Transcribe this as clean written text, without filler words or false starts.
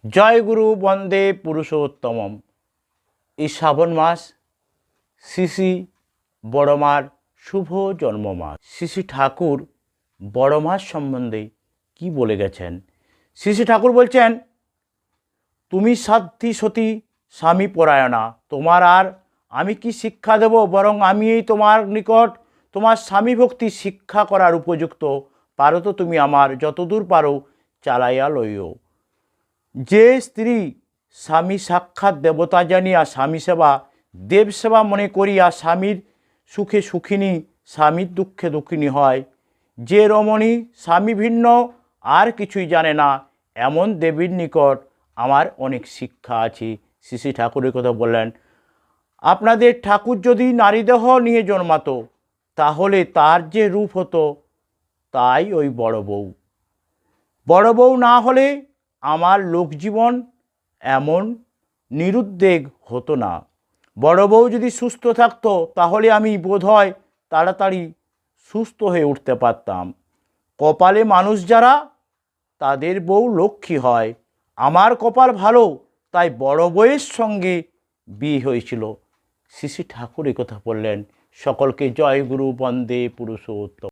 জয় গুরু বন্দে পুরুষোত্তমম। এই শ্রাবণ মাস শ্রী শ্রী বড় মার শুভ জন্ম মাস। শ্রী শ্রী ঠাকুর বড় মাস সম্বন্ধে কি বলে গেছেন? শ্রী শ্রী ঠাকুর বলছেন, তুমি সাধ্যি সতী স্বামী পরায়ণা, তোমার আর আমি কি শিক্ষা দেব, বরং আমি এই তোমার নিকট তোমার স্বামী ভক্তি শিক্ষা করার উপযুক্ত। পারো তো তুমি আমার যতদূর পারো চালাইয়া লইও। যে স্ত্রী স্বামী সাক্ষাৎ দেবতা জানিয়া স্বামী সেবা দেব সেবা মনে করিয়া স্বামীর সুখে সুখিনী স্বামীর দুঃখে দুঃখিনী হয়, যে রমণী স্বামী ভিন্ন আর কিছুই জানে না, এমন দেবীর নিকট আমার অনেক শিক্ষা আছে। শ্রী শ্রী ঠাকুরের কথা বললেন, আপনাদের ঠাকুর যদি নারীদেহ নিয়ে জন্মাতো তাহলে তার যে রূপ হতো তাই ওই বড় বউ। বড় বউ না হলে আমার লোকজীবন এমন নিরুদ্বেগ হতো না। বড় বউ যদি সুস্থ থাকতো তাহলে আমি বোধহয় তাড়াতাড়ি সুস্থ হয়ে উঠতে পারতাম। কপালে মানুষ যারা তাদের বউ লক্ষ্মী হয়। আমার কপাল ভালো, তাই বড় বউয়ের সঙ্গে বিয়ে হয়েছিল। শ্রী শ্রী ঠাকুর কথা বললেন। সকলকে জয় গুরু বন্দে পুরুষোত্তম।